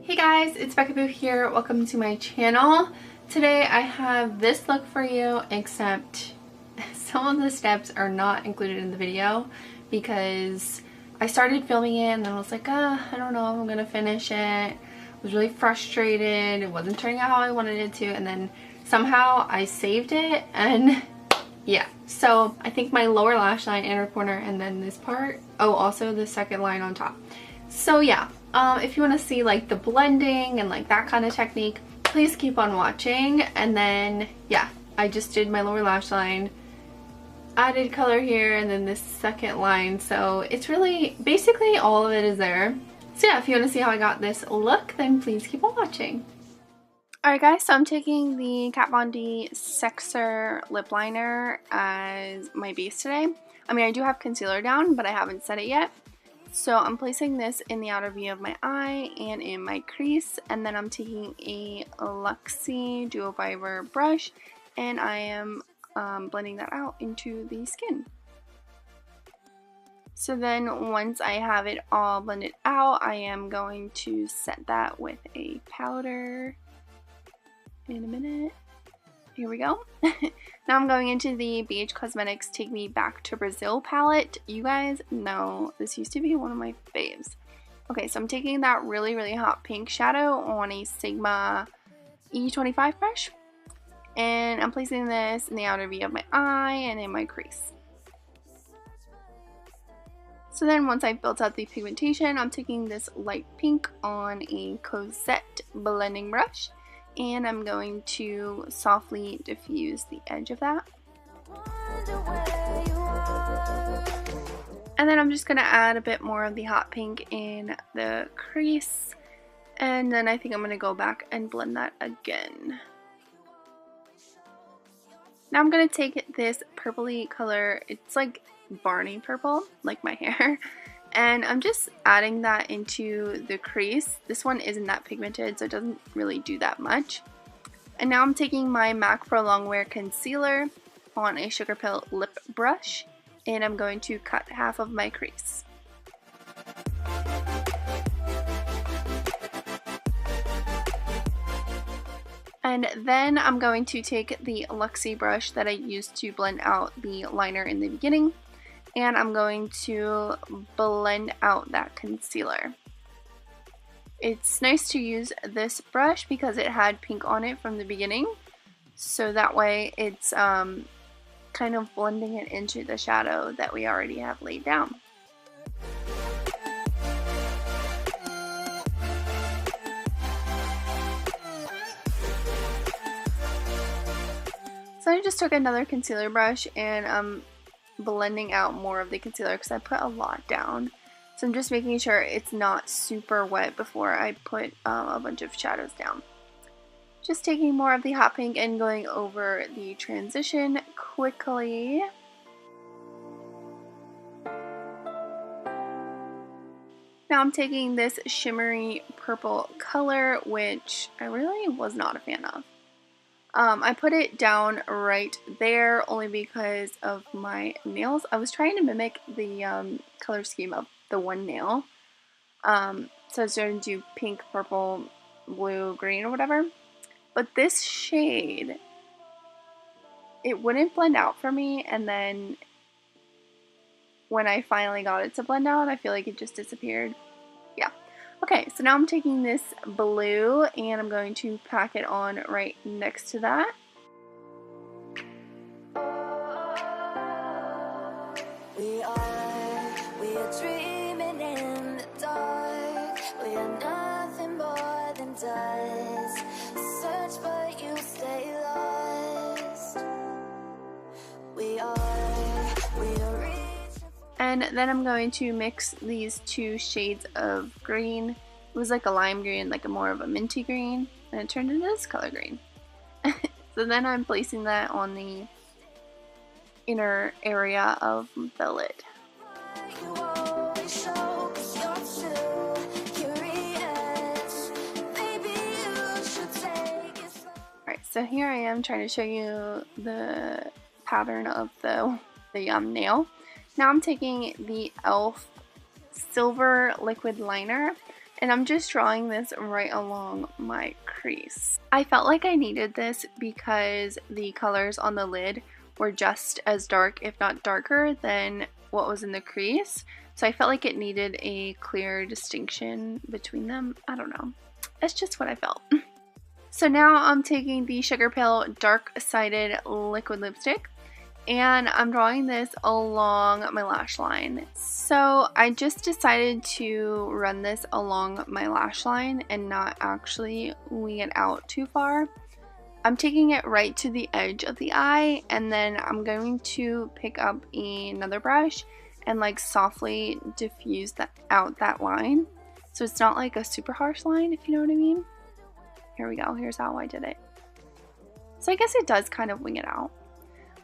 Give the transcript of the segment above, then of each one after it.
Hey guys, it's Becca Boo here. Welcome to my channel. Today I have this look for you, except some of the steps are not included in the video because I started filming it and then I was like, I don't know if I'm gonna finish it. I was really frustrated. It wasn't turning out how I wanted it to, and then somehow I saved it, and yeah. So I think my lower lash line, inner corner, and then this part. Oh, also the second line on top. So yeah, if you want to see like the blending and like that kind of technique, please keep on watching. And then yeah, I just did my lower lash line, added color here, and then this second line. So it's really basically all of it is there. So yeah, if you want to see how I got this look, then please keep on watching. Alright guys, so I'm taking the Kat Von D Sexer lip liner as my base today. I mean, I do have concealer down, but I haven't set it yet. So I'm placing this in the outer V of my eye and in my crease, and then I'm taking a Luxie Duo Fiber brush and I am blending that out into the skin. So then once I have it all blended out, I am going to set that with a powder in a minute. Here we go. Now I'm going into the BH Cosmetics Take Me Back to Brazil palette. You guys know this used to be one of my faves. Okay, so I'm taking that really hot pink shadow on a Sigma E25 brush, and I'm placing this in the outer V of my eye and in my crease. So then once I've built out the pigmentation, I'm taking this light pink on a Cosette blending brush, and I'm going to softly diffuse the edge of that. And then I'm just going to add a bit more of the hot pink in the crease, and then I think I'm going to go back and blend that again. Now I'm going to take this purpley color, it's like Barney purple, like my hair, and I'm just adding that into the crease. This one isn't that pigmented, so it doesn't really do that much. And now I'm taking my MAC Pro Longwear Concealer on a Sugar Pill lip brush, and I'm going to cut half of my crease. And then I'm going to take the Luxie brush that I used to blend out the liner in the beginning, and I'm going to blend out that concealer. It's nice to use this brush because it had pink on it from the beginning, so that way it's kind of blending it into the shadow that we already have laid down. So I just took another concealer brush and I'm blending out more of the concealer because I put a lot down. So I'm just making sure it's not super wet before I put a bunch of shadows down. Just taking more of the hot pink and going over the transition quickly. Now I'm taking this shimmery purple color, which I really was not a fan of. I put it down right there only because of my nails. I was trying to mimic the color scheme of the one nail. So I was going to do pink, purple, blue, green, or whatever. But this shade, it wouldn't blend out for me, and then when I finally got it to blend out, I feel like it just disappeared. Yeah. Okay, so now I'm taking this blue and I'm going to pack it on right next to that. We are dreaming in the dark. We are nothing more than dust. Search but you stay lost. We are And then I'm going to mix these two shades of green. It was like a lime green, like a more of a minty green, and it turned into this color green. So then I'm placing that on the inner area of the lid. Alright, so here I am trying to show you the pattern of the nail. Now I'm taking the e.l.f. Silver Liquid Liner. And I'm just drawing this right along my crease. I felt like I needed this because the colors on the lid were just as dark, if not darker, than what was in the crease. So I felt like it needed a clear distinction between them. I don't know. That's just what I felt. So now I'm taking the Sugar Pill Dark-Sided Liquid Lipstick, and I'm drawing this along my lash line. So I just decided to run this along my lash line and not actually wing it out too far. I'm taking it right to the edge of the eye, and then I'm going to pick up another brush and like softly diffuse out that line. So it's not like a super harsh line, if you know what I mean. Here we go, here's how I did it. So I guess it does kind of wing it out.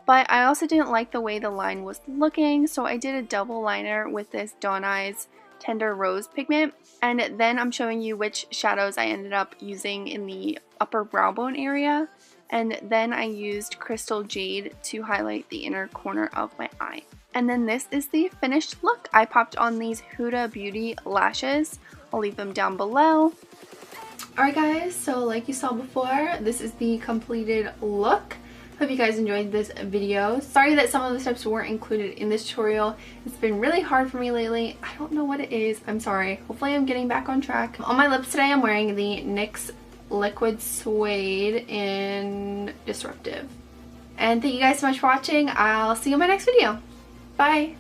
But I also didn't like the way the line was looking, so I did a double liner with this Dawn Eyes Tender Rose pigment. And then I'm showing you which shadows I ended up using in the upper brow bone area. And then I used Crystal Jade to highlight the inner corner of my eye. And then this is the finished look. I popped on these Huda Beauty lashes. I'll leave them down below. Alright guys, so like you saw before, this is the completed look. Hope you guys enjoyed this video. Sorry that some of the steps weren't included in this tutorial. It's been really hard for me lately. I don't know what it is. I'm sorry. Hopefully I'm getting back on track. On my lips today, I'm wearing the NYX Liquid Suede in Disruptive. And thank you guys so much for watching. I'll see you in my next video. Bye!